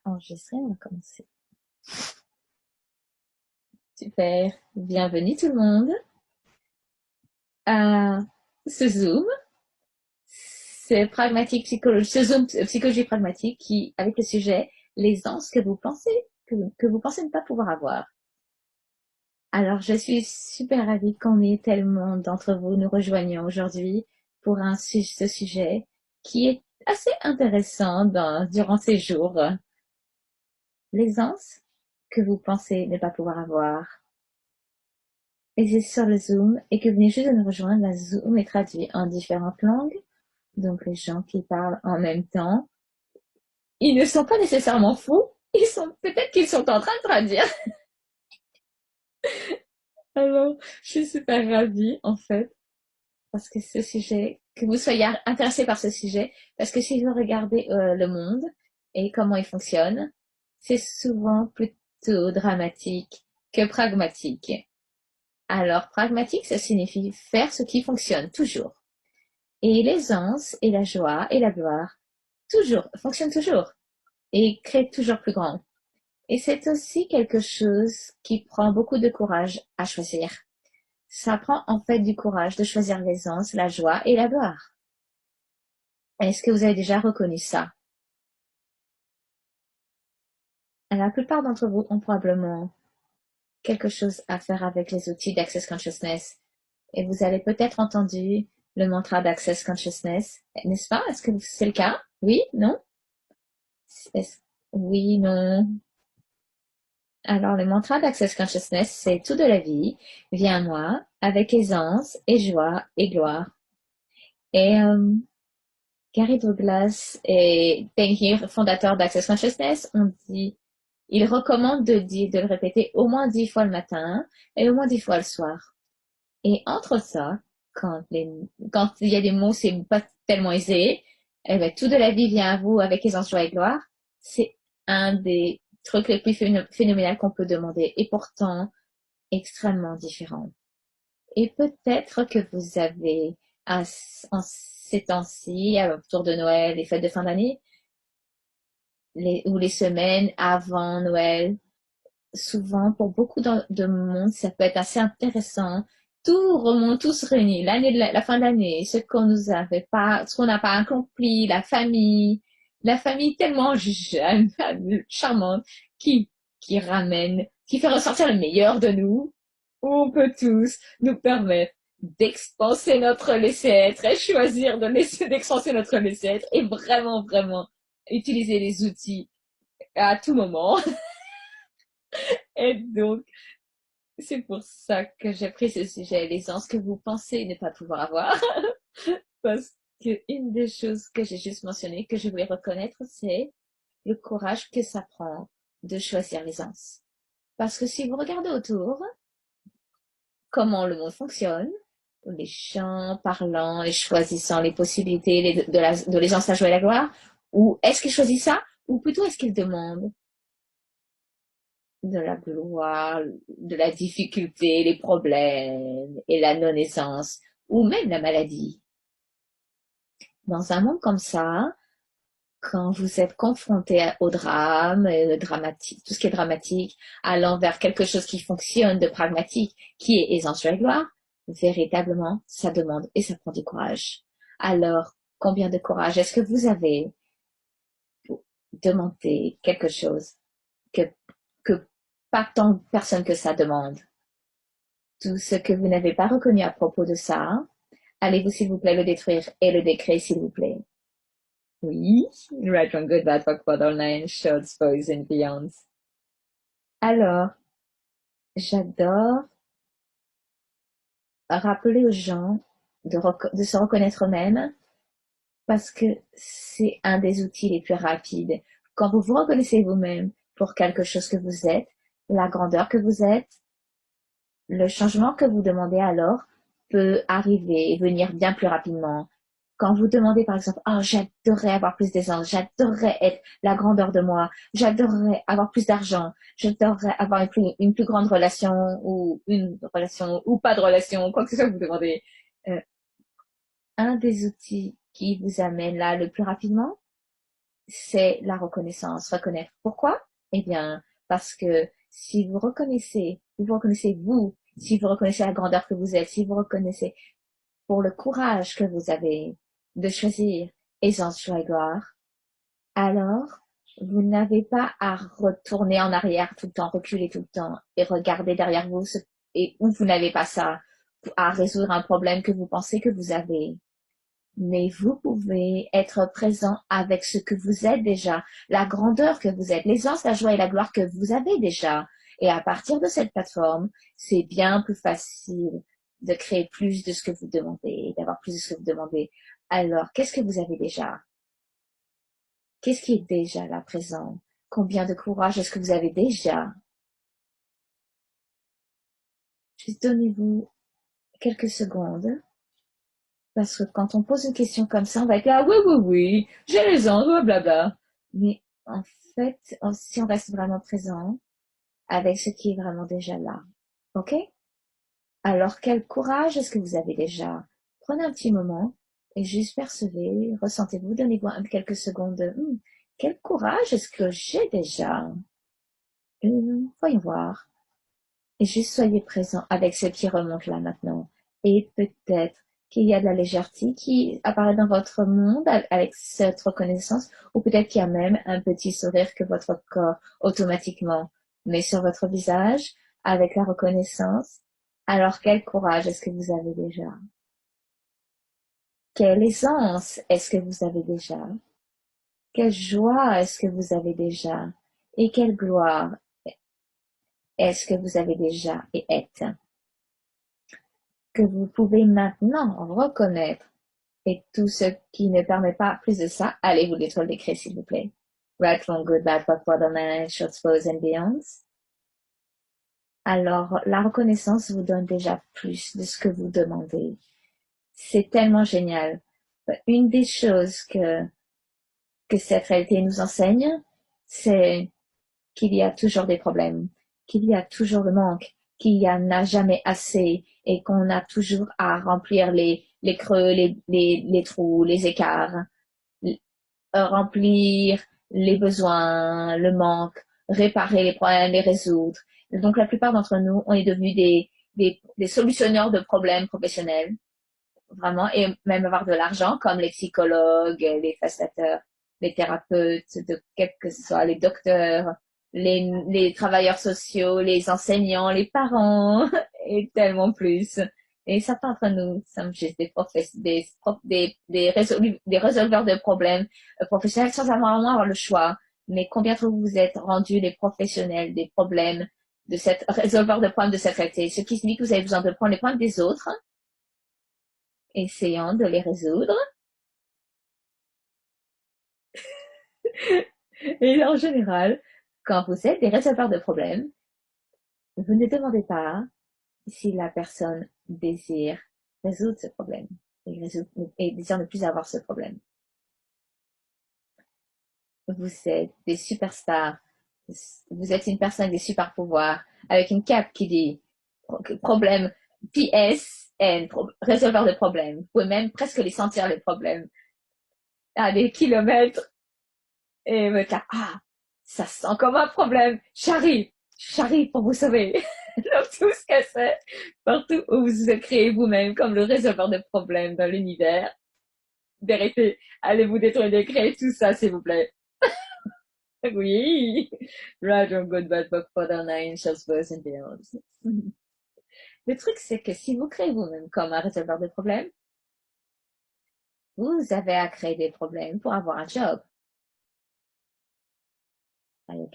Enregistré, on va commencer. Super. Bienvenue tout le monde à ce Zoom. C'est pragmatique psychologie, ce Zoom psychologie pragmatique qui, avec le sujet, les anses que vous pensez, que vous pensez ne pas pouvoir avoir. Alors, je suis super ravie qu'on ait tellement d'entre vous nous rejoignant aujourd'hui pour ce sujet qui est assez intéressant durant ces jours. Les anses que vous pensez ne pas pouvoir avoir. Et c'est sur le Zoom et que vous venez juste de nous rejoindre, la Zoom est traduit en différentes langues. Donc les gens qui parlent en même temps, ils ne sont pas nécessairement fous, peut-être qu'ils sont en train de traduire. Alors, je suis super ravie en fait parce que ce sujet, que vous soyez intéressé par ce sujet, parce que si vous regardez le monde et comment il fonctionne, c'est souvent plutôt dramatique que pragmatique. Alors, pragmatique, ça signifie faire ce qui fonctionne toujours. Et l'aisance et la joie et la gloire fonctionnent toujours et créent toujours plus grand. Et c'est aussi quelque chose qui prend beaucoup de courage à choisir. Ça prend en fait du courage de choisir l'aisance, la joie et la gloire. Est-ce que vous avez déjà reconnu ça? La plupart d'entre vous ont probablement quelque chose à faire avec les outils d'Access Consciousness. Et vous avez peut-être entendu le mantra d'Access Consciousness, n'est-ce pas? Est-ce que c'est le cas? Oui? Non? Oui, non. Alors, le mantra d'Access Consciousness, c'est tout de la vie vient à moi avec aisance et joie et gloire. Et Gary Douglas et Tenhir, fondateur d'Access Consciousness, il recommande de le répéter au moins 10 fois le matin et au moins 10 fois le soir. Et entre ça, quand il y a des mots, c'est pas tellement aisé, eh ben, tout de la vie vient à vous avec aisance, joie et gloire. C'est un des trucs les plus phénoménal qu'on peut demander. Et pourtant, extrêmement différent. Et peut-être que vous avez, en ces temps-ci, autour de Noël, les fêtes de fin d'année, ou les semaines avant Noël, souvent, pour beaucoup de monde, ça peut être assez intéressant. Tout remonte, tout se réunit. La fin de l'année, ce qu'on nous avait pas, ce qu'on n'a pas accompli, la famille tellement jeune, charmante, qui ramène, qui fait ressortir le meilleur de nous. On peut tous nous permettre d'expanser notre laisser-être et choisir d'expanser notre laisser-être et vraiment, vraiment utiliser les outils à tout moment. Et donc, c'est pour ça que j'ai pris ce sujet, l'essence que vous pensez ne pas pouvoir avoir. Parce que une des choses que j'ai juste mentionnées, que je voulais reconnaître, c'est le courage que ça prend de choisir l'essence. Parce que si vous regardez autour, comment le monde fonctionne, les gens parlant, les choisissant, les possibilités de l'aisance à jouer la gloire, ou est-ce qu'ils choisissent ça, ou plutôt est-ce qu'ils demandent de la gloire, de la difficulté, les problèmes et la non-aisance, ou même la maladie. Dans un monde comme ça, quand vous êtes confronté au drame, dramatique, tout ce qui est dramatique, allant vers quelque chose qui fonctionne de pragmatique, qui est aisance sur la gloire, véritablement, ça demande et ça prend du courage. Alors, combien de courage est-ce que vous avez pour demander quelque chose que, que pas tant de personnes que ça demande? Tout ce que vous n'avez pas reconnu à propos de ça, allez-vous s'il vous plaît le détruire et le décret s'il vous plaît. Oui, right from good, bad, fuck, bad, all nine, shorts, boys and beyonds. Alors, j'adore rappeler aux gens de se reconnaître eux-mêmes parce que c'est un des outils les plus rapides. Quand vous vous reconnaissez vous-même pour quelque chose que vous êtes, la grandeur que vous êtes, le changement que vous demandez alors peut arriver et venir bien plus rapidement. Quand vous demandez par exemple, oh, j'adorerais avoir plus d'aisance, j'adorerais être la grandeur de moi, j'adorerais avoir plus d'argent, j'adorerais avoir une plus grande relation ou une relation ou pas de relation, quoi que ce soit que vous demandez. Euh, un des outils qui vous amène là le plus rapidement, c'est la reconnaissance. Reconnaître. Pourquoi? Eh bien, parce que si vous reconnaissez vous, si vous reconnaissez la grandeur que vous êtes, si vous reconnaissez pour le courage que vous avez de choisir aisance, joie et gloire, alors vous n'avez pas à retourner en arrière tout le temps, reculer tout le temps et regarder derrière vous et où vous n'avez pas ça à résoudre un problème que vous pensez que vous avez. Mais vous pouvez être présent avec ce que vous êtes déjà, la grandeur que vous êtes, l'aisance, la joie et la gloire que vous avez déjà. Et à partir de cette plateforme, c'est bien plus facile de créer plus de ce que vous demandez, d'avoir plus de ce que vous demandez. Alors, qu'est-ce que vous avez déjà? Qu'est-ce qui est déjà là présent? Combien de courage est-ce que vous avez déjà? Juste donnez-vous quelques secondes. Parce que quand on pose une question comme ça, on va être là, oui, oui, oui, j'ai raison, blablabla. Mais en fait, si on reste vraiment présent avec ce qui est vraiment déjà là, ok? Alors, quel courage est-ce que vous avez déjà? Prenez un petit moment et juste percevez, ressentez-vous, donnez-vous quelques secondes. Quel courage est-ce que j'ai déjà? Voyons voir. Et juste soyez présent avec ce qui remonte là maintenant. Et peut-être qu'il y a de la légèreté qui apparaît dans votre monde avec cette reconnaissance, ou peut-être qu'il y a même un petit sourire que votre corps automatiquement met sur votre visage avec la reconnaissance. Alors quel courage est-ce que vous avez déjà? Quelle aisance est-ce que vous avez déjà? Quelle joie est-ce que vous avez déjà? Et quelle gloire est-ce que vous avez déjà et êtes? Que vous pouvez maintenant reconnaître. Et tout ce qui ne permet pas plus de ça, allez vous détruire l'écrit, s'il vous plaît. Right, wrong, good, bad, what, borderline, short, suppose, and beyonds. Alors, la reconnaissance vous donne déjà plus de ce que vous demandez. C'est tellement génial. Une des choses que cette réalité nous enseigne, c'est qu'il y a toujours des problèmes, qu'il y a toujours le manque, qu'il y en a jamais assez et qu'on a toujours à remplir les creux, les trous, les écarts, remplir les besoins, le manque, réparer les problèmes, les résoudre. Donc la plupart d'entre nous, on est devenus des solutionneurs de problèmes professionnels, vraiment, et même avoir de l'argent, comme les psychologues, les facilitateurs, les thérapeutes, de quel que ce soit, les docteurs, les travailleurs sociaux, les enseignants, les parents, et tellement plus. Et certains d'entre nous sommes juste des résolveurs de problèmes professionnels sans avoir le choix. Mais combien d'entre vous vous êtes rendus les professionnels des problèmes de cette résolveur de problèmes de cette réalité? Ce qui signifie que vous avez besoin de prendre les problèmes des autres, essayant de les résoudre. Et en général, quand vous êtes des résolveurs de problèmes, vous ne demandez pas si la personne désire résoudre ce problème et désire ne plus avoir ce problème. Vous êtes des superstars, vous êtes une personne avec des super pouvoirs, avec une cape qui dit problème PSN, résolveur de problèmes. Vous pouvez même presque les sentir, les problèmes, à des kilomètres. Et me dire, ah, ça sent comme un problème. J'arrive pour vous sauver. Donc, tout ce que c'est, partout où vous vous créez vous-même comme le résolveur de problèmes dans l'univers, vérité, allez vous détruire des créer tout ça, s'il vous plaît. Oui. Right or good, bad, book, father, nine, shells, birds, and beyonds. Le truc, c'est que si vous créez vous-même comme un résolveur de problèmes, vous avez à créer des problèmes pour avoir un job. On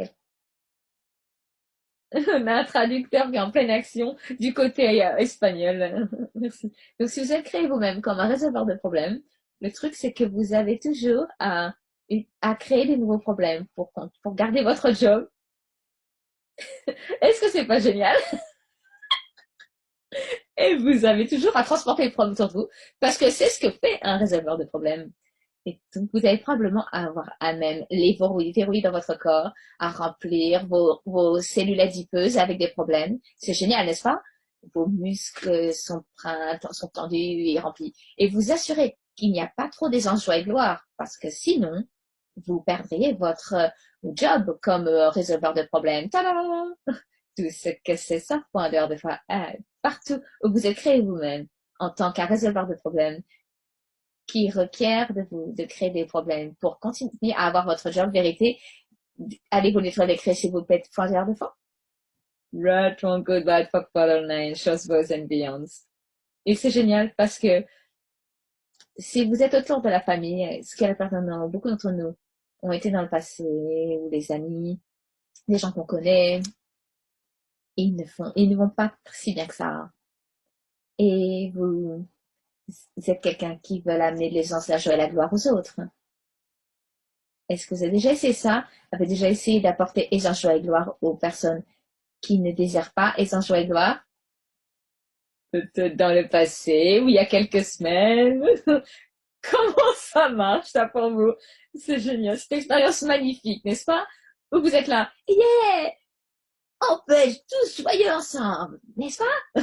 a un traducteur qui est en pleine action du côté espagnol. Merci. Donc, si vous êtes créé vous-même comme un résolveur de problèmes, le truc, c'est que vous avez toujours à créer des nouveaux problèmes pour garder votre job. Est-ce que c'est pas génial? Et vous avez toujours à transporter les problèmes sur vous parce que c'est ce que fait un résolveur de problèmes. Et donc, vous allez probablement avoir à même les verrouilles dans votre corps, à remplir vos cellules adipeuses avec des problèmes. C'est génial, n'est-ce pas? Vos muscles sont tendus et remplis. Et vous assurez qu'il n'y a pas trop d'aisance, joie et gloire, parce que sinon, vous perdriez votre job comme résolveur de problèmes. Tadam! Tout ce que c'est ça, point d'heure de fois, partout où vous êtes créé vous-même en tant qu'un résolveur de problèmes qui requiert de vous de créer des problèmes pour continuer à avoir votre job vérité. Allez-vous les créer si vous faites point d'heure de fois? Right, wrong, good, bad, fuck, bottom line, shows, bows and beyonds. Et c'est génial parce que si vous êtes autour de la famille, ce qui est la beaucoup d'entre nous ont été dans le passé, ou des amis, des gens qu'on connaît, ils ne vont pas si bien que ça. Et vous êtes quelqu'un qui veut amener de l'aisance, la joie et la gloire aux autres. Est-ce que vous avez déjà essayé ça? Avez déjà essayé d'apporter aisance, joie et gloire aux personnes qui ne désirent pas aisance, joie et gloire? Peut-être dans le passé, ou il y a quelques semaines. Comment ça marche, ça, pour vous? C'est génial. C'est une expérience magnifique, n'est-ce pas? Où vous êtes là. Yeah! On peut être tous joyeux ensemble, n'est-ce pas?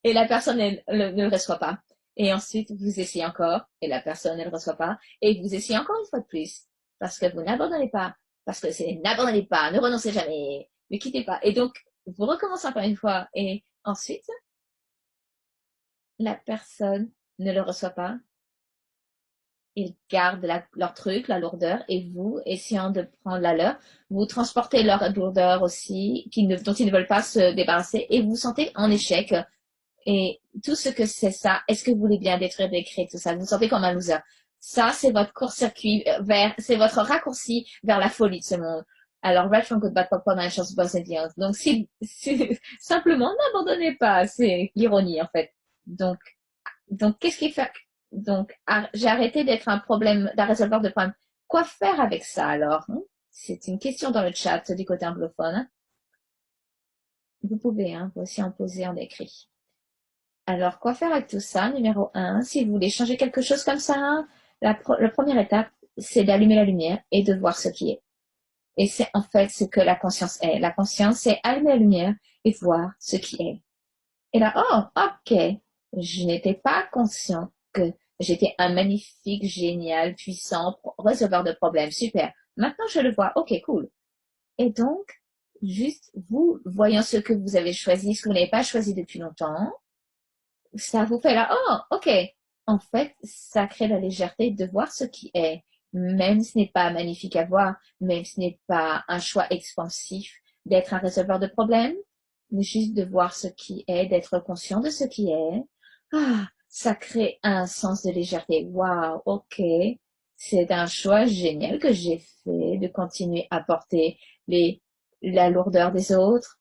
Et la personne ne le reçoit pas. Et ensuite, vous essayez encore, et la personne ne le reçoit pas. Et vous essayez encore une fois de plus. Parce que vous n'abandonnez pas. Parce que c'est n'abandonnez pas, ne renoncez jamais, ne quittez pas. Et donc, vous recommencez encore une fois. Et ensuite, la personne ne le reçoit pas. Ils gardent leur truc, la lourdeur, et vous, essayant de prendre la leur, vous transportez leur lourdeur aussi, dont ils ne veulent pas se débarrasser, et vous vous sentez en échec. Et tout ce que c'est ça, est-ce que vous voulez bien détruire, décrire tout ça? Vous vous sentez comme un loser. Ça, c'est votre court-circuit c'est votre raccourci vers la folie de ce monde. Alors, right from good, bad, pop, pop, chance, boss and beyond. Donc, simplement, n'abandonnez pas. C'est l'ironie, en fait. Donc, qu'est-ce qui fait? Donc, j'ai arrêté d'être d'un résolveur de problèmes. Quoi faire avec ça alors? C'est une question dans le chat du côté anglophone. Vous pouvez vous aussi en poser en écrit. Alors, quoi faire avec tout ça? Numéro 1, si vous voulez changer quelque chose comme ça, la première étape, c'est d'allumer la lumière et de voir ce qui est. Et c'est en fait ce que la conscience est. La conscience, c'est allumer la lumière et voir ce qui est. Et là, oh, ok, je n'étais pas conscient que j'étais un magnifique, génial, puissant résolveur de problèmes. Super. Maintenant, je le vois. Ok, cool. Et donc, juste vous voyant ce que vous avez choisi, ce que vous n'avez pas choisi depuis longtemps, ça vous fait là, oh, ok. En fait, ça crée la légèreté de voir ce qui est. Même si ce n'est pas magnifique à voir, même si ce n'est pas un choix expansif d'être un résolveur de problèmes, mais juste de voir ce qui est, d'être conscient de ce qui est. Ah, ça crée un sens de légèreté. Waouh, ok. C'est un choix génial que j'ai fait de continuer à porter la lourdeur des autres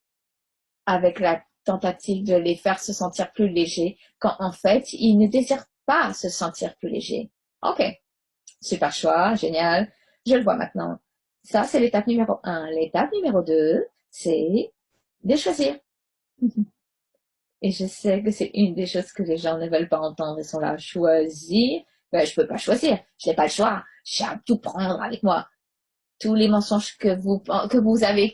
avec la tentative de les faire se sentir plus légers quand en fait, ils ne désirent pas se sentir plus légers. Ok, super choix, génial. Je le vois maintenant. Ça, c'est l'étape numéro 1. L'étape numéro 2, c'est de choisir. Et je sais que c'est une des choses que les gens ne veulent pas entendre. Ils sont là, choisir. Ben, je peux pas choisir. Je n'ai pas le choix. J'ai à tout prendre avec moi. Tous les mensonges que vous avez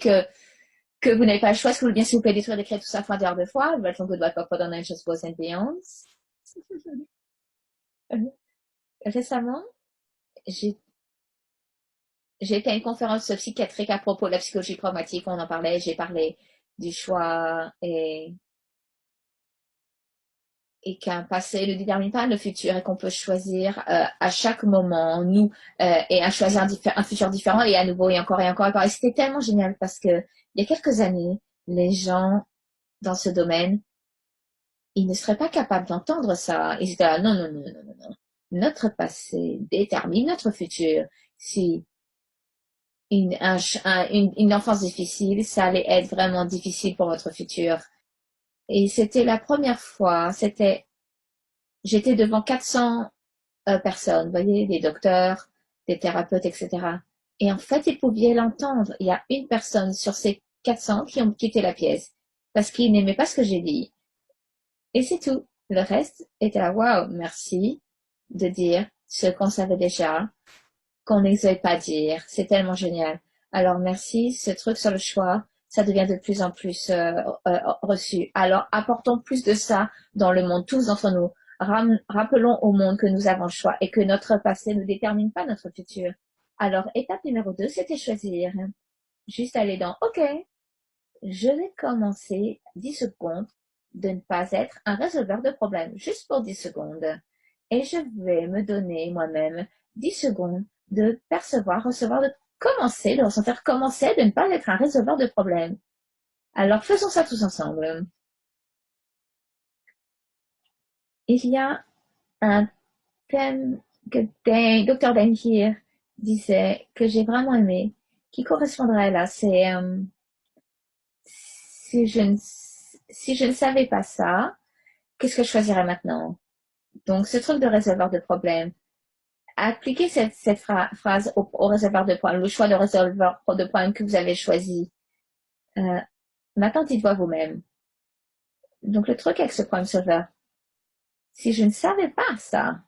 que vous n'avez pas le choix, est-ce que vous bien s'il vous plaît détruire, décrire tout ça fois d'heure de fois, le Welcome Good Bad Pop on Nine Just Boys and Beyonds. Récemment, j'ai j'ai été à une conférence psychiatrique à propos de la psychologie pragmatique, on en parlait, j'ai parlé du choix et qu'un passé ne détermine pas le futur et qu'on peut choisir à chaque moment, nous, et à choisir un futur différent et à nouveau et encore et encore et encore. Et c'était tellement génial parce que il y a quelques années, les gens dans ce domaine, ils ne seraient pas capables d'entendre ça. Ils étaient là, non, non, non, non, non, non. Notre passé détermine notre futur. Si une enfance difficile, ça allait être vraiment difficile pour votre futur. Et c'était la première fois, j'étais devant 400 personnes, vous voyez, des docteurs, des thérapeutes, etc. Et en fait, ils pouvaient l'entendre. Il y a une personne sur ces 400 qui ont quitté la pièce parce qu'ils n'aimaient pas ce que j'ai dit. Et c'est tout. Le reste était là, waouh, merci de dire ce qu'on savait déjà, qu'on n'osait pas dire. C'est tellement génial. Alors merci, ce truc sur le choix, ça devient de plus en plus reçu. Alors apportons plus de ça dans le monde, tous d'entre nous. Rappelons au monde que nous avons le choix et que notre passé ne détermine pas notre futur. Alors, étape numéro 2, c'était choisir. Juste aller dans OK, je vais commencer 10 secondes de ne pas être un résolveur de problèmes, juste pour 10 secondes. Et je vais me donner moi-même 10 secondes de percevoir, recevoir, de commencer, de ressentir, commencer de ne pas être un résolveur de problèmes. Alors, faisons ça tous ensemble. Il y a un thème que Dr. Dan Heer disait, que j'ai vraiment aimé, qui correspondrait là, c'est si je ne savais pas ça, qu'est-ce que je choisirais maintenant? Donc, ce truc de résolveur de problèmes, appliquez cette phrase au résolveur de problèmes, le choix de résolveur de problèmes que vous avez choisi. Euh, Maintenant, dites-vous à vous-même. Donc, le truc avec ce problème solver, si je ne savais pas ça,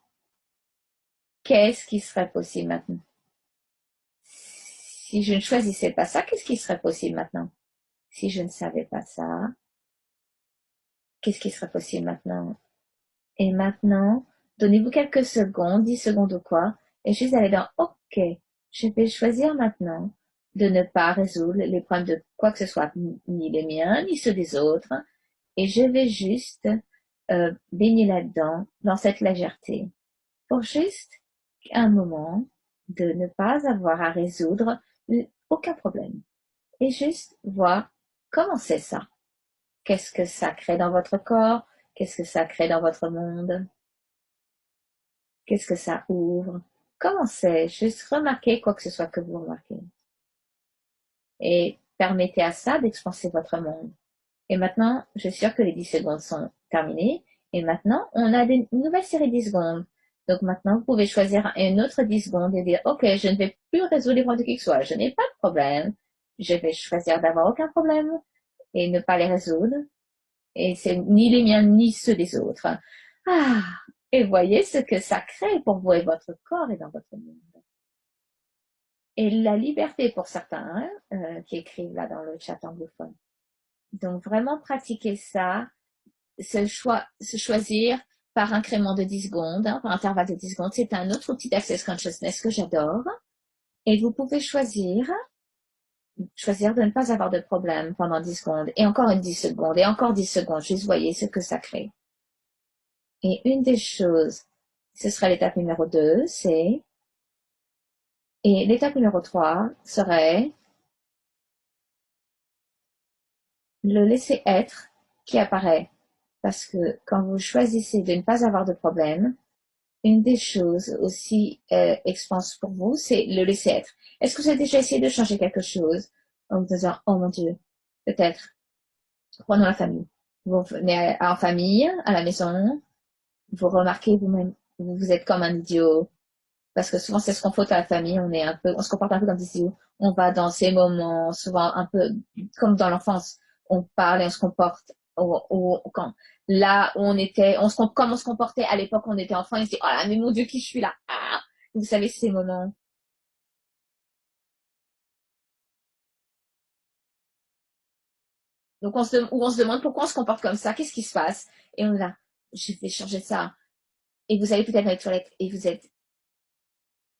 qu'est-ce qui serait possible maintenant? Si je ne choisissais pas ça, qu'est-ce qui serait possible maintenant? Si je ne savais pas ça, qu'est-ce qui serait possible maintenant? Et maintenant, donnez-vous quelques secondes, 10 secondes ou quoi, et juste aller dans OK, je vais choisir maintenant de ne pas résoudre les problèmes de quoi que ce soit, ni les miens, ni ceux des autres, et je vais juste baigner là-dedans, dans cette légèreté, pour juste un moment de ne pas avoir à résoudre aucun problème, et juste voir comment c'est ça. Qu'est-ce que ça crée dans votre corps? Qu'est-ce que ça crée dans votre monde? Qu'est-ce que ça ouvre? Comment c'est? Juste remarquez quoi que ce soit que vous remarquez. Et permettez à ça d'expanser votre monde. Et maintenant, je suis sûre que les 10 secondes sont terminées. Et maintenant, on a une nouvelle série de 10 secondes. Donc maintenant, vous pouvez choisir une autre 10 secondes et dire, OK, je ne vais plus résoudre les problèmes de qui que ce soit. Je n'ai pas de problème. Je vais choisir d'avoir aucun problème et ne pas les résoudre. Et c'est ni les miens ni ceux des autres. Ah, et voyez ce que ça crée pour vous et votre corps et dans votre monde. Et la liberté pour certains qui écrivent là dans le chat anglophone. Donc vraiment pratiquer ça, se choisir par incrément de 10 secondes, par intervalle de 10 secondes, c'est un autre outil d'Access Consciousness que j'adore. Et vous pouvez choisir de ne pas avoir de problème pendant 10 secondes, et encore une 10 secondes, et encore 10 secondes, juste voyez ce que ça crée. Et une des choses, ce sera l'étape numéro 2, et l'étape numéro 3 serait le laisser être qui apparaît. Parce que quand vous choisissez de ne pas avoir de problème, une des choses aussi expanse pour vous, c'est le laisser être. Est-ce que vous avez déjà essayé de changer quelque chose en vous disant, oh mon Dieu, peut-être, prenons la famille. Vous venez en famille, à la maison, vous remarquez vous-même, vous êtes comme un idiot. Parce que souvent, c'est ce qu'on faut à la famille, on se comporte un peu comme des idiots. On va dans ces moments, souvent un peu comme dans l'enfance, on parle et on se comporte là où on était, comme on se comportait à l'époque où on était enfant, et on se dit, oh là, mais mon Dieu, qui je suis là? Ah! Vous savez, ces moments. Donc, où on se demande pourquoi on se comporte comme ça, qu'est-ce qui se passe? Et on est là, je vais changer ça. Et vous allez peut-être à la toilette et vous êtes,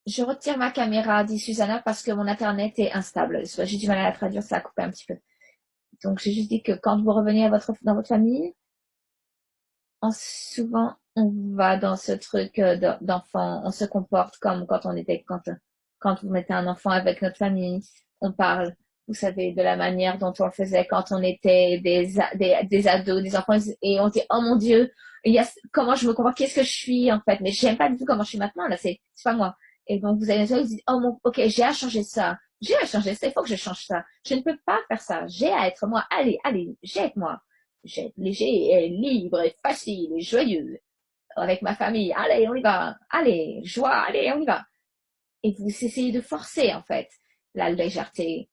je retire ma caméra, dit Susanna, parce que mon internet est instable. J'ai du mal à la traduire, ça a coupé un petit peu. Donc, j'ai juste dit que quand vous revenez dans votre famille, souvent, on va dans ce truc d'enfant, on se comporte comme quand quand on était un enfant avec notre famille, on parle, vous savez, de la manière dont on le faisait quand on était des ados, des enfants, et on dit, oh mon Dieu, comment je me comporte, qu'est-ce que je suis, en fait, mais j'aime pas du tout comment je suis maintenant, là, c'est pas moi. Et donc, vous allez vous dire, oh mon, ok, j'ai à changer ça, il faut que je change ça, je ne peux pas faire ça, j'ai à être moi, allez, j'ai à être moi. J'ai être léger et libre et facile et joyeux avec ma famille. Allez, on y va. Allez, joie, allez, on y va. Et vous essayez de forcer, en fait, la légèreté.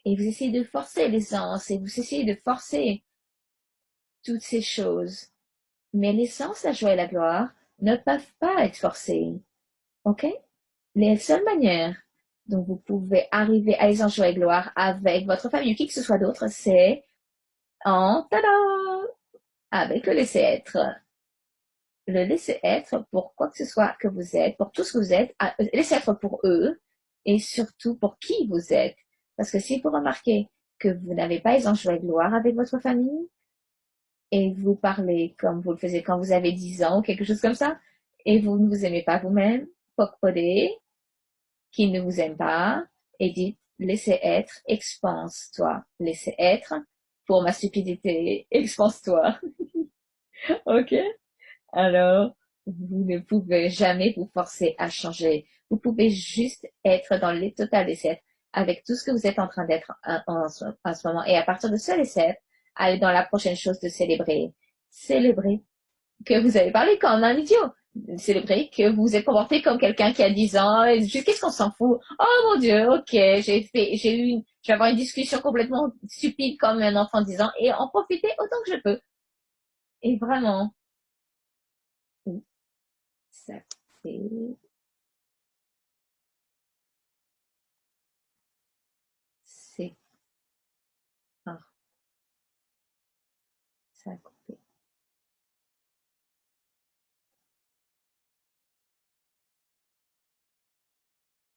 Et vous essayez de forcer l'essence et vous essayez de forcer toutes ces choses. Mais l'essence, la joie et la gloire ne peuvent pas être forcées. OK? Les seules manières dont vous pouvez arriver à l'essence, joie et gloire avec votre famille ou qui que ce soit d'autre, c'est tada, avec le laisser être. Le laisser être pour quoi que ce soit que vous êtes, pour tout ce que vous êtes, laisser être pour eux, et surtout pour qui vous êtes. Parce que si vous remarquez que vous n'avez pas aisance, joie et gloire avec votre famille, et vous parlez comme vous le faisiez quand vous avez 10 ans ou quelque chose comme ça, et vous ne vous aimez pas vous-même, poc-podez, qui ne vous aime pas, et dites, laissez être, expanse-toi, laissez être, pour ma stupidité, expanse-toi. Ok? Alors, vous ne pouvez jamais vous forcer à changer. Vous pouvez juste être dans le total essai avec tout ce que vous êtes en train d'être en ce moment. Et à partir de ce essai, aller dans la prochaine chose de célébrer. Célébrer que vous avez parlé comme un idiot. Célébrer que vous vous êtes comporté comme quelqu'un qui a 10 ans. Et qu'est-ce qu'on s'en fout? Oh mon Dieu, ok, je vais avoir une discussion complètement stupide comme un enfant de 10 ans et en profiter autant que je peux. Et vraiment, ça fait c'est ah, ça a coupé.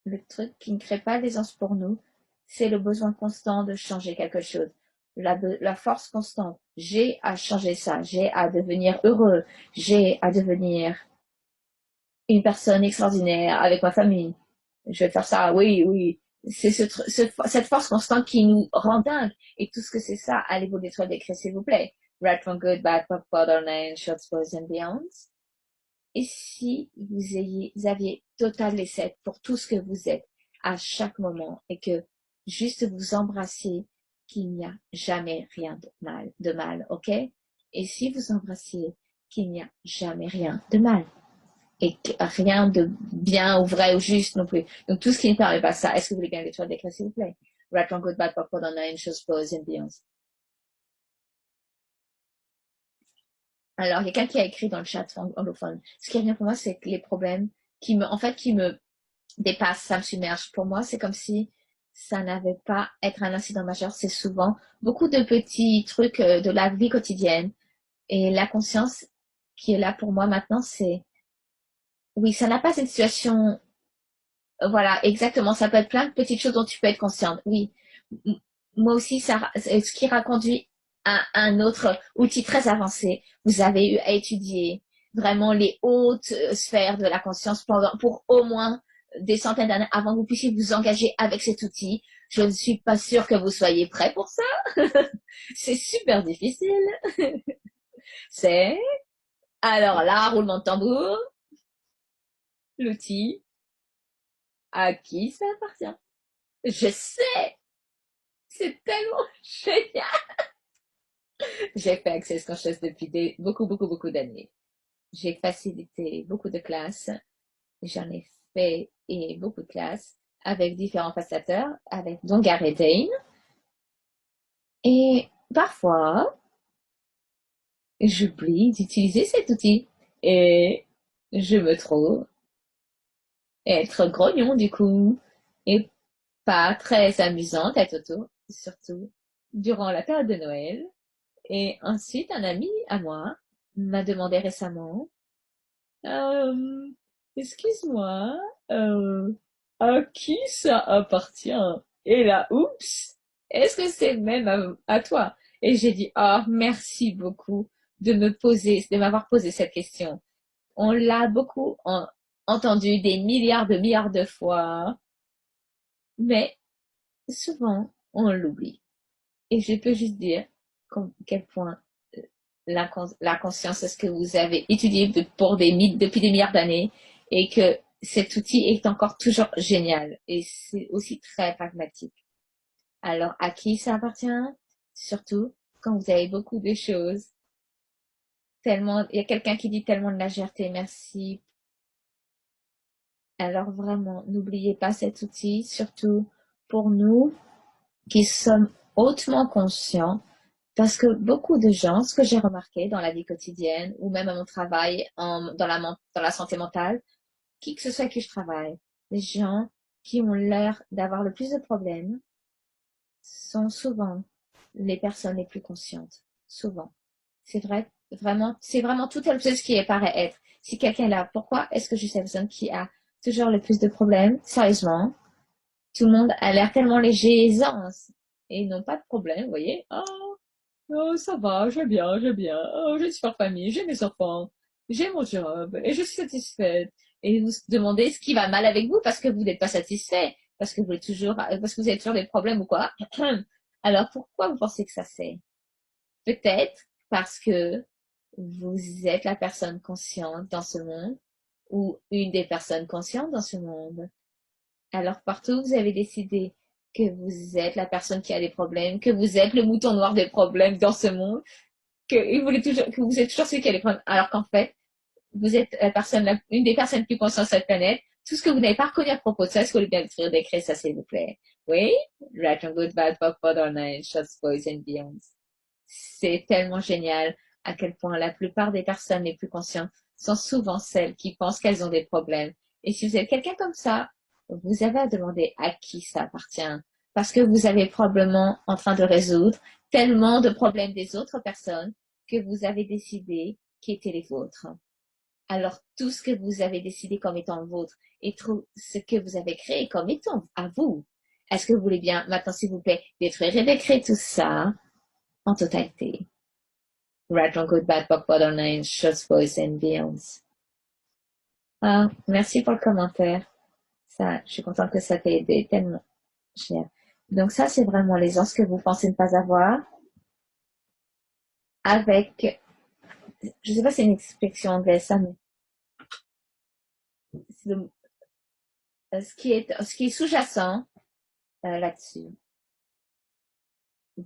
Le truc qui ne crée pas d'aisance pour nous, c'est le besoin constant de changer quelque chose. La force constante. J'ai à changer ça. J'ai à devenir heureux. J'ai à devenir une personne extraordinaire avec ma famille. Je vais faire ça. Oui, oui. C'est cette force constante qui nous rend dingue. Et tout ce que c'est ça, allez vous détruire d'écrire, s'il vous plaît. Right from good, bad, pop, borderline, short, boys and beyonds. Et si vous aviez total l'essai pour tout ce que vous êtes à chaque moment et que juste vous embrassiez qu'il n'y a jamais rien de mal, ok? Et si vous embrassiez qu'il n'y a jamais rien de mal et rien de bien ou vrai ou juste non plus. Donc tout ce qui ne permet pas ça, est-ce que vous voulez bien l'étoile d'écran, s'il vous plaît? Right on good, bad, popcorn, on a une chose, pause, and beyond. Alors, il y a quelqu'un qui a écrit dans le chat anglophone. Ce qui revient pour moi, c'est que les problèmes qui me dépassent, ça me submerge. Pour moi, c'est comme si ça n'avait pas être un incident majeur. C'est souvent beaucoup de petits trucs de la vie quotidienne. Et la conscience qui est là pour moi maintenant, c'est, oui, ça n'a pas une situation, voilà, exactement. Ça peut être plein de petites choses dont tu peux être consciente. Oui. Moi aussi, ça, ce qui raconte à un autre outil très avancé. Vous avez eu à étudier vraiment les hautes sphères de la conscience pour au moins des centaines d'années avant que vous puissiez vous engager avec cet outil. Je ne suis pas sûre que vous soyez prêt pour ça. C'est super difficile. C'est, alors là, roulement de tambour, l'outil, à qui ça appartient? Je sais, c'est tellement génial. J'ai fait Access Conscious depuis beaucoup, beaucoup, beaucoup d'années. J'ai facilité beaucoup de classes. J'en ai fait et beaucoup de classes avec différents facilitateurs, avec dont Gary Dane. Et parfois, j'oublie d'utiliser cet outil. Et je me trouve être grognon du coup. Et pas très amusante à Toto, surtout durant la période de Noël. Et ensuite, un ami à moi m'a demandé récemment, euh, excuse-moi, euh, à qui ça appartient? Et là, oups, est-ce que c'est même à toi? Et j'ai dit, ah, merci beaucoup de m'avoir posé cette question. On l'a beaucoup entendu des milliards de fois, mais souvent, on l'oublie. Et je peux juste dire quel point la conscience, est ce que vous avez étudié depuis des milliards d'années et que cet outil est encore toujours génial et c'est aussi très pragmatique. Alors, à qui ça appartient? Surtout quand vous avez beaucoup de choses. Tellement, il y a quelqu'un qui dit tellement de légèreté, merci. Alors vraiment, n'oubliez pas cet outil, surtout pour nous qui sommes hautement conscients. Parce que beaucoup de gens, ce que j'ai remarqué dans la vie quotidienne ou même à mon travail, dans la santé mentale, qui que ce soit avec qui je travaille, les gens qui ont l'air d'avoir le plus de problèmes sont souvent les personnes les plus conscientes. Souvent. C'est vrai, vraiment, c'est vraiment tout ce qui paraît être. Si quelqu'un est là, pourquoi est-ce que je suis la personne qui a toujours le plus de problèmes? Sérieusement, Tout le monde a l'air tellement léger et aisance. Et ils n'ont pas de problème, vous voyez. Oh, oh, ça va, je vais bien, je vais bien. Oh, j'ai une super famille, j'ai mes enfants, j'ai mon job, et je suis satisfaite. Et vous se demandez ce qui va mal avec vous parce que vous n'êtes pas satisfait, parce que vous êtes toujours, parce que vous avez toujours des problèmes ou quoi. Alors pourquoi vous pensez que ça c'est? Peut-être parce que vous êtes la personne consciente dans ce monde ou une des personnes conscientes dans ce monde. Alors partout, vous avez décidé que vous êtes la personne qui a des problèmes, que vous êtes le mouton noir des problèmes dans ce monde, que vous êtes toujours celui qui a des problèmes, alors qu'en fait, vous êtes la personne, une des personnes plus conscientes de cette planète. Tout ce que vous n'avez pas reconnu à propos de ça, est-ce que vous voulez bien décrire ça, s'il vous plaît? Oui? Right and good, bad, pop, or nine, shots, boys and beyonds. C'est tellement génial à quel point la plupart des personnes les plus conscientes sont souvent celles qui pensent qu'elles ont des problèmes. Et si vous êtes quelqu'un comme ça, vous avez à demander à qui ça appartient. Parce que vous avez probablement en train de résoudre tellement de problèmes des autres personnes que vous avez décidé qui étaient les vôtres. Alors tout ce que vous avez décidé comme étant vôtre et tout ce que vous avez créé comme étant à vous, est-ce que vous voulez bien maintenant, s'il vous plaît, détruire et décrire tout ça en totalité? Right on good, bad, pop, bottom nine, shots, boys and beyonds. Ah, merci pour le commentaire. Ça, je suis contente que ça t'ait aidé tellement. Génial. Donc ça, c'est vraiment l'aisance que vous pensez ne pas avoir avec, je sais pas si c'est une expression anglaise, ça, mais c'est ce qui est sous-jacent là-dessus.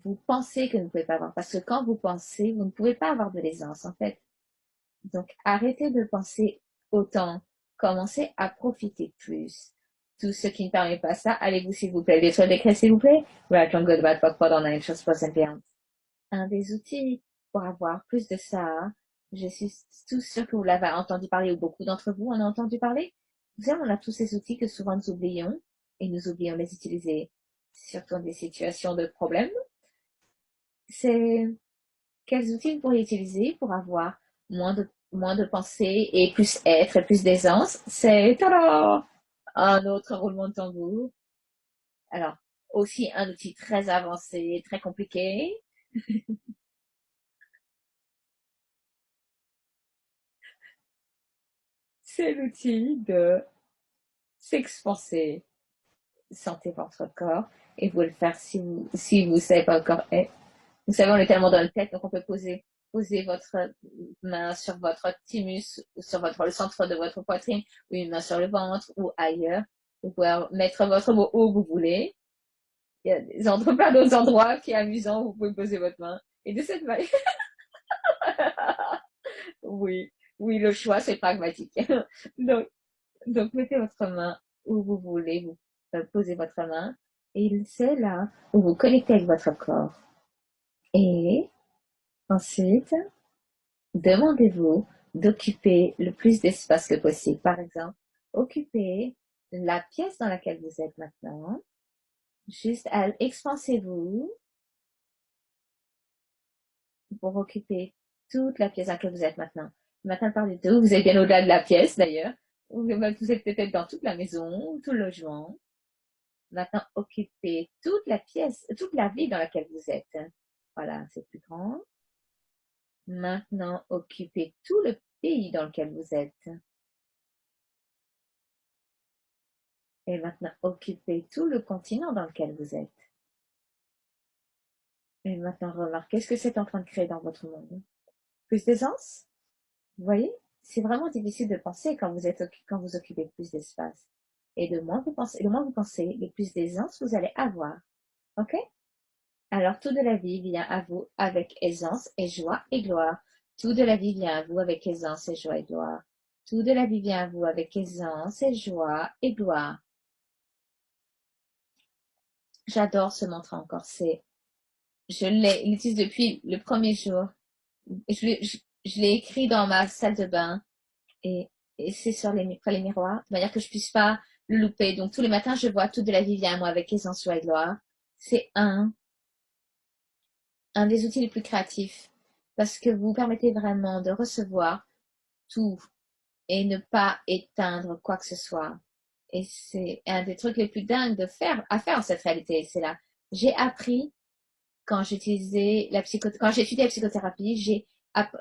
Vous pensez que vous ne pouvez pas avoir, parce que quand vous pensez, vous ne pouvez pas avoir de l'aisance, en fait. Donc, arrêtez de penser autant. Commencez à profiter plus. Tout ce qui ne permet pas ça, allez-vous, s'il vous plaît, détruire l'écran, s'il vous plaît. Right on good, bad, pop, dans une chose bien. Un des outils pour avoir plus de ça, je suis tout sûr que vous l'avez entendu parler, ou beaucoup d'entre vous en ont entendu parler. Vous savez, on a tous ces outils que souvent nous oublions, et nous oublions de les utiliser, surtout dans des situations de problème. C'est quels outils vous pourriez utiliser pour avoir moins de pensée et plus être et plus d'aisance? C'est tada! Un autre roulement de tambour. Alors, aussi un outil très avancé, très compliqué. C'est l'outil de s'expanser. Sentez votre corps et vous le faire si vous savez pas encore. Vous savez, on est tellement dans la tête, donc on peut poser votre main sur votre thymus ou sur le centre de votre poitrine ou une main sur le ventre ou ailleurs. Vous pouvez mettre votre mot où vous voulez. Il y a plein d'autres endroits qui est amusant où vous pouvez poser votre main. Et de cette manière, oui, oui, le choix c'est pragmatique. donc, donc, mettez votre main où vous voulez, vous posez votre main et c'est là où vous connectez avec votre corps. Et ensuite, demandez-vous d'occuper le plus d'espace que possible. Par exemple, occupez la pièce dans laquelle vous êtes maintenant. Juste expansez-vous pour occuper toute la pièce dans laquelle vous êtes maintenant. Maintenant, par du tout, vous êtes bien au-delà de la pièce d'ailleurs. Vous êtes peut-être dans toute la maison, tout le logement. Maintenant, occupez toute la pièce, toute la ville dans laquelle vous êtes. Voilà, c'est plus grand. Maintenant, occupez tout le pays dans lequel vous êtes. Et maintenant, occupez tout le continent dans lequel vous êtes. Et maintenant, remarquez ce que c'est en train de créer dans votre monde. Plus d'aisance? Vous voyez? C'est vraiment difficile de penser quand vous occupez plus d'espace. Et le moins vous pensez, le plus d'aisance vous allez avoir. OK? Alors, tout de la vie vient à vous avec aisance et joie et gloire. Tout de la vie vient à vous avec aisance et joie et gloire. Tout de la vie vient à vous avec aisance et joie et gloire. J'adore ce mantra encore. Je l'utilise depuis le premier jour. Je l'ai écrit dans ma salle de bain et, et c'est près les miroirs, de manière que je puisse pas le louper. Donc, tous les matins, je vois tout de la vie vient à moi avec aisance, joie et gloire. C'est un des outils les plus créatifs parce que vous permettez vraiment de recevoir tout et ne pas éteindre quoi que ce soit. Et c'est un des trucs les plus dingues à faire en cette réalité. C'est là. J'ai appris quand j'utilisais quand j'ai étudié la psychothérapie,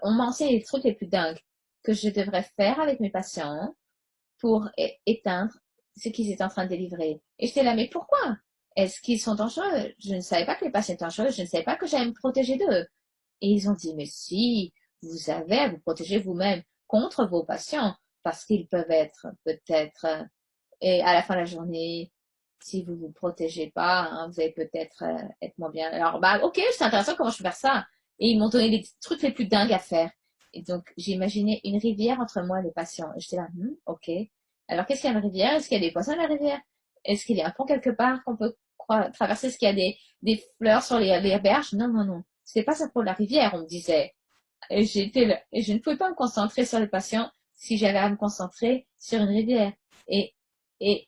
on m'a enseigné les trucs les plus dingues que je devrais faire avec mes patients pour éteindre ce qu'ils étaient en train de délivrer. Et j'étais là, mais pourquoi? Est-ce qu'ils sont dangereux? Je ne savais pas que les patients étaient dangereux, je ne savais pas que j'allais me protéger d'eux. Et ils ont dit, mais si, vous avez à vous protéger vous-même contre vos patients, parce qu'ils peuvent être peut-être, et à la fin de la journée, si vous vous protégez pas, hein, vous allez peut-être être moins bien. Alors, bah, ok, c'est intéressant comment je peux faire ça. Et ils m'ont donné les trucs les plus dingues à faire. Et donc, j'ai imaginé une rivière entre moi et les patients. Et j'étais là, ok. Alors, qu'est-ce qu'il y a dans la rivière? Est-ce qu'il y a des poissons dans la rivière? Est-ce qu'il y a un pont quelque part qu'on peut traverser? Est-ce qu'il y a des fleurs sur les berges? Non, non, non. C'était pas ça pour la rivière, on me disait. Et j'étais là. Et je ne pouvais pas me concentrer sur les patients si j'avais à me concentrer sur une rivière. Et, et,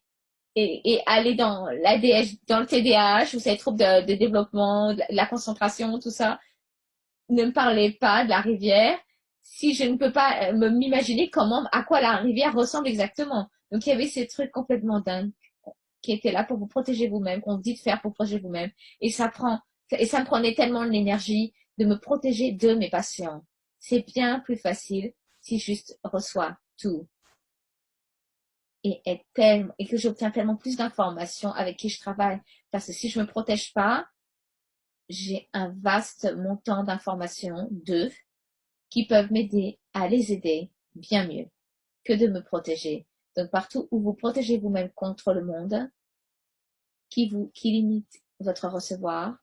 et aller dans l'ADH, dans le TDAH, ou ces troubles de développement, de la concentration, tout ça, ne me parlez pas de la rivière si je ne peux pas m'imaginer à quoi la rivière ressemble exactement. Donc il y avait ces trucs complètement dingues qui étaient là pour vous protéger vous-même, qu'on vous dit de faire pour protéger vous-même. Et ça me prenait tellement l'énergie de me protéger de mes patients. C'est bien plus facile si je juste reçois tout et que j'obtiens tellement plus d'informations avec qui je travaille. Parce que si je me protège pas, j'ai un vaste montant d'informations d'eux qui peuvent m'aider à les aider bien mieux que de me protéger. Donc partout où vous protégez vous-même contre le monde, qui limite votre recevoir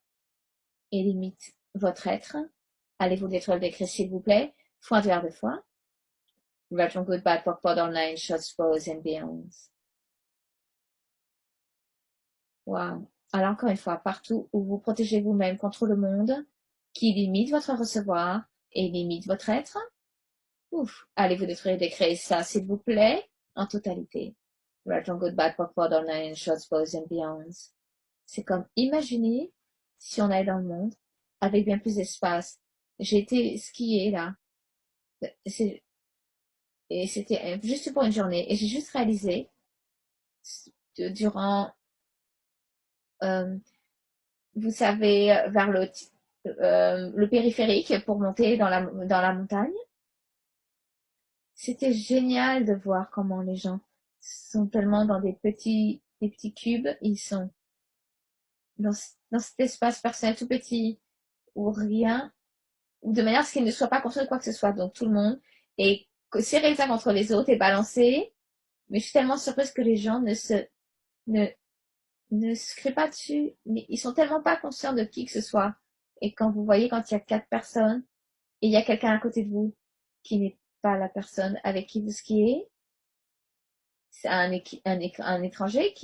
et limite votre être, allez-vous détruire le décret s'il vous plaît, point de verre de foi. Red from good, bad, pork, pot, online, shots, pros and beyonds. Wow. Alors encore une fois, partout où vous protégez vous-même contre le monde, qui limite votre recevoir et limite votre être, ouf, allez-vous détruire et décréer ça, s'il vous plaît, en totalité. Right on good, bad, pop, online, shots, boys and beyonds. C'est comme imaginer si on allait dans le monde avec bien plus d'espace. J'ai été skier là. Et c'était juste pour une journée. Et j'ai juste réalisé durant, euh, vous savez, vers le périphérique pour monter dans la montagne. C'était génial de voir comment les gens sont tellement dans des petits cubes, ils sont dans cet espace personnel tout petit où rien, ou de manière à ce qu'il ne soit pas construit quoi que ce soit. Donc tout le monde est serré les uns contre les autres et balancé. Mais je suis tellement surprise que les gens ne, ne se créent pas dessus. Mais ils sont tellement pas conscients de qui que ce soit. Et quand vous voyez, quand il y a 4 personnes et il y a quelqu'un à côté de vous qui n'est pas la personne avec qui vous skiez, c'est un étranger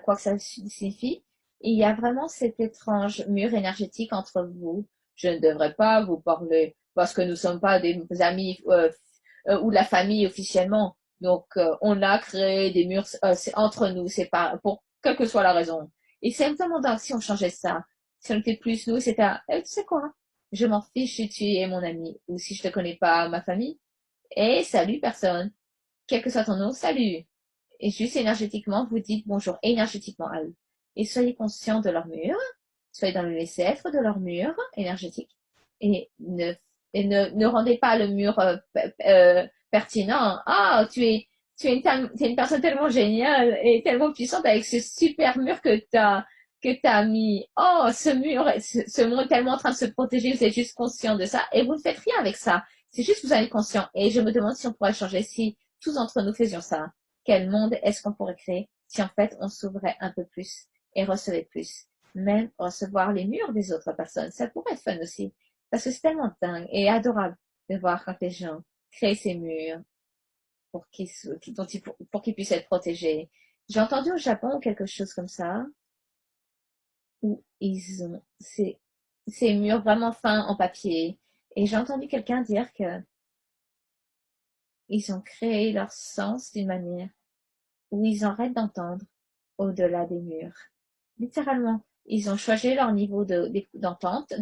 quoi que ça signifie. Et il y a vraiment cet étrange mur énergétique entre vous. Je ne devrais pas vous parler parce que nous ne sommes pas des amis ou de la famille officiellement. Donc, on a créé des murs, c'est entre nous, c'est pas pour quelle que soit la raison. Et c'est tellement dingue si on changeait ça. Si on était plus nous, c'était tu sais quoi? Je m'en fiche si tu es mon ami ou si je te connais pas, ma famille. Et salut personne. Quel que soit ton nom, salut. Et juste énergétiquement, vous dites bonjour énergétiquement à eux. Et soyez conscient de leur mur, soyez dans le laisser-être de leur mur énergétique. Et ne rendez pas le mur pertinent. Ah, t'es une personne tellement géniale et tellement puissante avec ce super mur que t'as mis. Oh, ce mur, ce monde est tellement en train de se protéger, vous êtes juste conscient de ça et vous ne faites rien avec ça. C'est juste que vous en êtes conscient. Et je me demande si on pourrait changer, si tous entre nous faisions ça. Quel monde est-ce qu'on pourrait créer si en fait on s'ouvrait un peu plus et recevait plus? Même recevoir les murs des autres personnes, ça pourrait être fun aussi. Parce que c'est tellement dingue et adorable de voir quand les gens créent ces murs pour qu'ils puissent être protégés. J'ai entendu au Japon quelque chose comme ça, où ils ont ces murs vraiment fins en papier. Et j'ai entendu quelqu'un dire que ils ont créé leur sens d'une manière où ils arrêtent d'entendre au-delà des murs. Littéralement, ils ont choisi leur niveau d'entente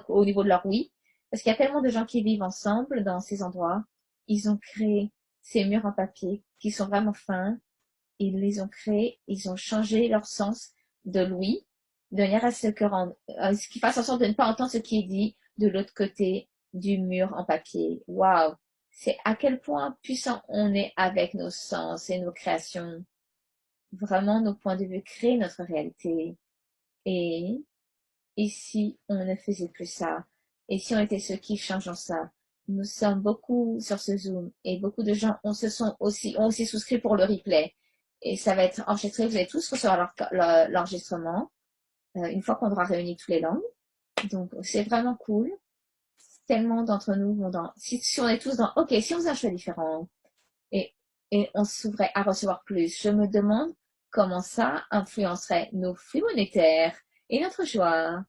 au niveau de leur oui, parce qu'il y a tellement de gens qui vivent ensemble dans ces endroits. Ils ont créé ces murs en papier qui sont vraiment fins ils les ont créés, ils ont changé leur sens de l'ouïe, de manière à ce qu'ils fassent en sorte de ne pas entendre ce qui est dit de l'autre côté du mur en papier. Waouh! C'est à quel point puissant on est avec nos sens et nos créations. Vraiment, nos points de vue créent notre réalité. Et si on ne faisait plus ça, et si on était ceux qui changeons ça, nous sommes beaucoup sur ce Zoom et beaucoup de gens ont aussi souscrit pour le replay. Et ça va être enregistré, vous allez tous recevoir l'enregistrement une fois qu'on aura réuni toutes les langues. Donc c'est vraiment cool. Tellement d'entre nous vont si on est tous dans, ok, si on faisait un choix différent et, on s'ouvrait à recevoir plus, je me demande comment ça influencerait nos flux monétaires et notre joie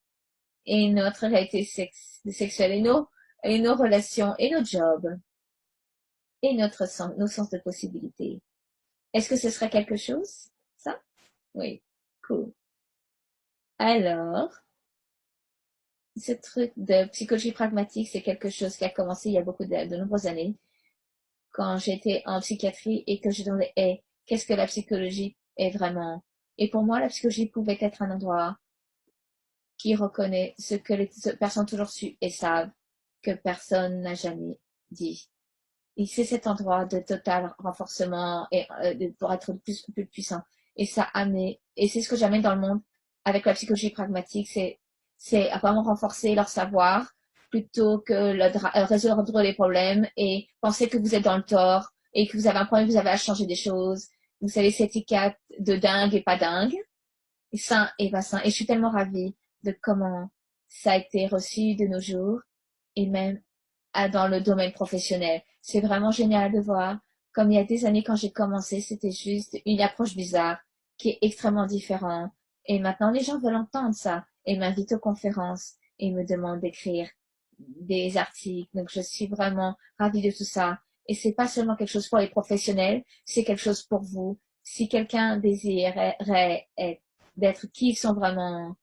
et notre réalité sexuelle et nos relations et nos jobs et nos sens de possibilité. Est-ce que ce serait quelque chose, ça? Oui, cool. Alors, ce truc de psychologie pragmatique, c'est quelque chose qui a commencé il y a de nombreuses années, quand j'étais en psychiatrie et que je demandais, hey, qu'est-ce que la psychologie est vraiment? Et pour moi, la psychologie pouvait être un endroit qui reconnaît ce que les personnes ont toujours su et savent que personne n'a jamais dit. Et c'est cet endroit de total renforcement et pour être plus puissant. Et ça amène, et c'est ce que j'amène dans le monde avec la psychologie pragmatique, c'est vraiment renforcer leur savoir plutôt que résoudre les problèmes et penser que vous êtes dans le tort et que vous avez un problème, vous avez à changer des choses. Vous savez, cette étiquette de dingue et pas dingue, et sain et pas sain. Et je suis tellement ravie de comment ça a été reçu de nos jours et même dans le domaine professionnel. C'est vraiment génial de voir. Comme il y a des années quand j'ai commencé, c'était juste une approche bizarre qui est extrêmement différente. Et maintenant, les gens veulent entendre ça et m'invitent aux conférences et me demandent d'écrire des articles. Donc, je suis vraiment ravie de tout ça. Et c'est pas seulement quelque chose pour les professionnels, c'est quelque chose pour vous. Si quelqu'un désirerait d'être qui ils sont vraiment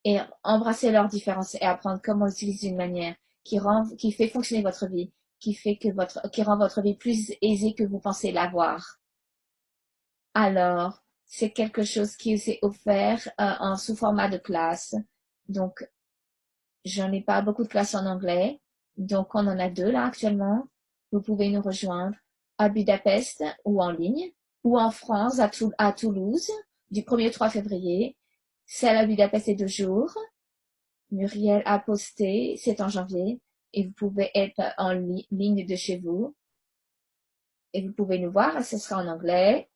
et embrasser leurs différences et apprendre comment utiliser une manière qui fait fonctionner votre vie, qui rend votre vie plus aisée que vous pensez l'avoir. Alors, c'est quelque chose qui vous est offert en sous format de classe. Donc, j'en ai pas beaucoup de classes en anglais. Donc, on en a deux là actuellement. Vous pouvez nous rejoindre à Budapest ou en ligne ou en France à Toulouse du 1er au 3 février. Celle à Budapest est 2 jours. Muriel a posté, c'est en janvier, et vous pouvez être en ligne de chez vous, et vous pouvez nous voir, ce sera en anglais,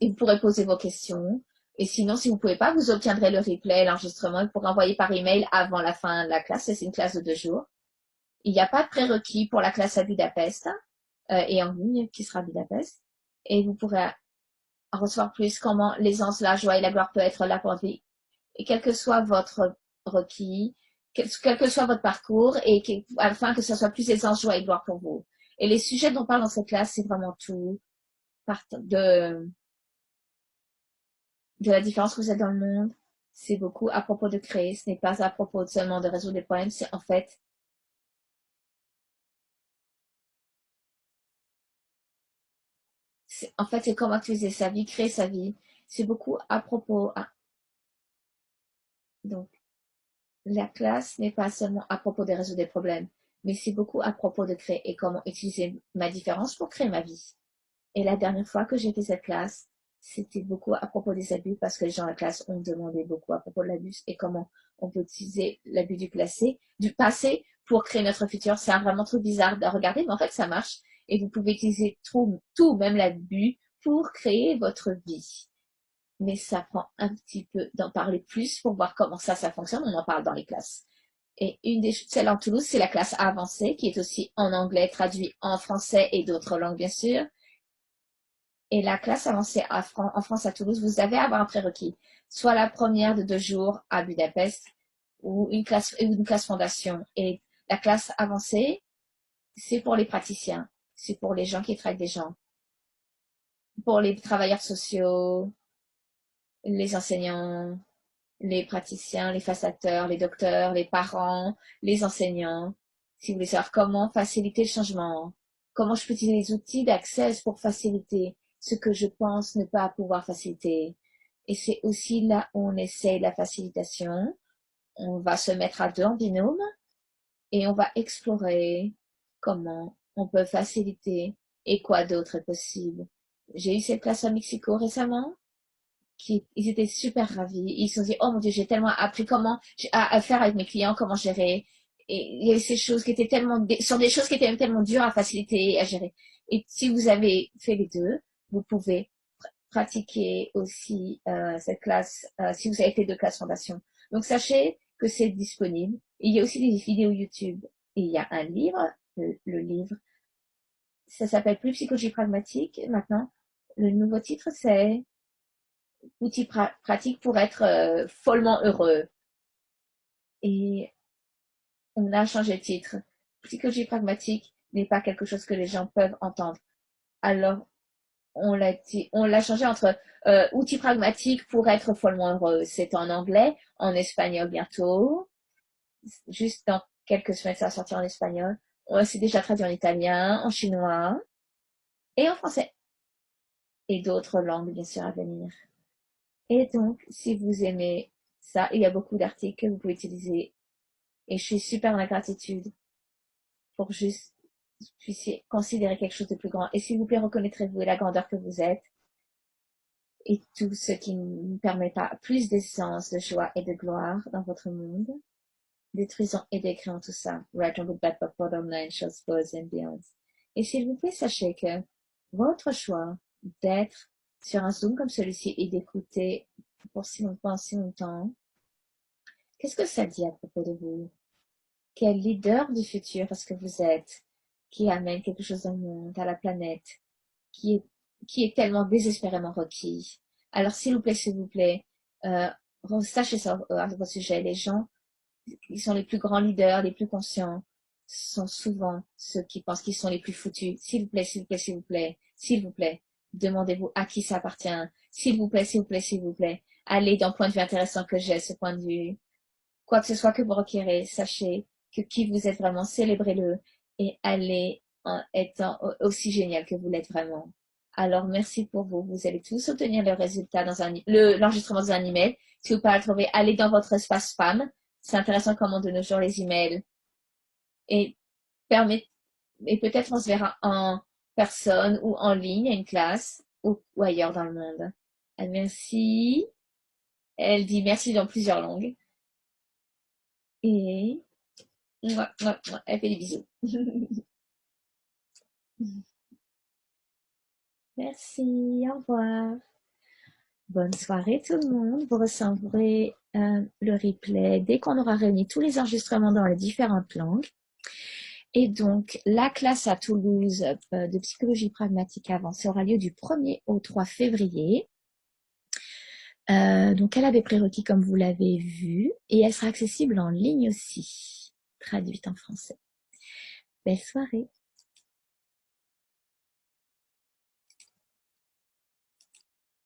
et vous pourrez poser vos questions, et sinon, si vous ne pouvez pas, vous obtiendrez le replay, l'enregistrement, pour envoyer par email avant la fin de la classe, c'est une classe de 2 jours. Il n'y a pas de prérequis pour la classe à Budapest, et en ligne, qui sera à Budapest, et vous pourrez en recevoir plus comment l'aisance, la joie et la gloire peut être là pour vie, et quel que soit votre requis, quel que soit votre parcours, et afin que ce soit plus aisance, joie et gloire pour vous. Et les sujets dont on parle dans cette classe, c'est vraiment tout, de la différence que vous êtes dans le monde. C'est beaucoup à propos de créer, ce n'est pas à propos seulement de résoudre des problèmes, c'est c'est comment utiliser sa vie, créer sa vie. C'est beaucoup à propos. Donc, la classe n'est pas seulement à propos de résoudre des problèmes, mais c'est beaucoup à propos de créer et comment utiliser ma différence pour créer ma vie. Et la dernière fois que j'ai fait cette classe, c'était beaucoup à propos des abus parce que les gens à la classe ont demandé beaucoup à propos de l'abus et comment on peut utiliser l'abus du passé pour créer notre futur. C'est un vraiment trop bizarre de regarder, mais en fait, ça marche. Et vous pouvez utiliser tout, même l'abus, pour créer votre vie. Mais ça prend un petit peu d'en parler plus pour voir comment ça fonctionne. On en parle dans les classes. Et celle en Toulouse, c'est la classe avancée qui est aussi en anglais, traduit en français et d'autres langues, bien sûr. Et la classe avancée en France à Toulouse, vous avez à avoir un prérequis. Soit la première de 2 jours à Budapest ou une classe fondation. Et la classe avancée, c'est pour les praticiens. C'est pour les gens qui traitent des gens. Pour les travailleurs sociaux, les enseignants, les praticiens, les facilitateurs, les docteurs, les parents, les enseignants. Si vous voulez savoir comment faciliter le changement, comment je peux utiliser les outils d'accès pour faciliter ce que je pense ne pas pouvoir faciliter. Et c'est aussi là où on essaye la facilitation. On va se mettre à deux en binôme et on va explorer comment on peut faciliter et quoi d'autre est possible. J'ai eu cette classe à Mexico récemment, ils étaient super ravis. Ils se sont dit, oh mon Dieu, j'ai tellement appris comment à faire avec mes clients, comment gérer. Et il y avait ces choses qui étaient sont des choses qui étaient tellement dures à faciliter et à gérer. Et si vous avez fait les deux, vous pouvez pratiquer aussi cette classe si vous avez fait deux classes fondation. Donc sachez que c'est disponible. Il y a aussi des vidéos YouTube. Et il y a un livre, le livre, ça s'appelle plus psychologie pragmatique. Maintenant, le nouveau titre c'est outils pratiques pour être follement heureux. Et on a changé de titre. Psychologie pragmatique n'est pas quelque chose que les gens peuvent entendre. Alors, on l'a changé entre outils pragmatiques pour être follement heureux. C'est en anglais, en espagnol bientôt. Juste dans quelques semaines, ça va sortir en espagnol. C'est déjà traduit en italien, en chinois et en français. Et d'autres langues, bien sûr, à venir. Et donc, si vous aimez ça, il y a beaucoup d'articles que vous pouvez utiliser. Et je suis super dans la gratitude pour juste que vous puissiez considérer quelque chose de plus grand. Et s'il vous plaît, reconnaîtrez-vous la grandeur que vous êtes et tout ce qui ne permet pas plus d'essence, de joie et de gloire dans votre monde. Détruisons et décrions tout ça. Right on the bed of online shows boys and beyond. Et s'il vous plaît, sachez que votre choix d'être sur un Zoom comme celui-ci et d'écouter pour si longtemps, qu'est-ce que ça dit à propos de vous? Quel leader du futur est-ce que vous êtes, qui amène quelque chose au monde, à la planète, qui est, qui est tellement désespérément requis? Alors, s'il vous plaît, euh, sachez ça à votre sujet. Les gens qui sont les plus grands leaders, les plus conscients, sont souvent ceux qui pensent qu'ils sont les plus foutus. S'il vous plaît, s'il vous plaît, s'il vous plaît, s'il vous plaît, demandez-vous à qui ça appartient. S'il vous plaît, s'il vous plaît, s'il vous plaît. Allez dans le point de vue intéressant que j'ai, ce point de vue. Quoi que ce soit que vous requérez, sachez que qui vous êtes vraiment, célébrez-le et allez en étant aussi génial que vous l'êtes vraiment. Alors, merci pour vous. Vous allez tous obtenir le résultat dans l'enregistrement dans un email. Si vous ne pouvez pas le trouver, allez dans votre espace spam. C'est intéressant comment de nos jours les emails et et peut-être on se verra en personne ou en ligne à une classe ou ailleurs dans le monde. Merci. Elle dit merci dans plusieurs langues. Et elle fait des bisous. Merci, au revoir. Bonne soirée tout le monde. Vous recevrez le replay dès qu'on aura réuni tous les enregistrements dans les différentes langues. Et donc, la classe à Toulouse de psychologie pragmatique avancée aura lieu du 1er au 3 février. Donc, elle a des prérequis comme vous l'avez vu et elle sera accessible en ligne aussi, traduite en français. Belle soirée.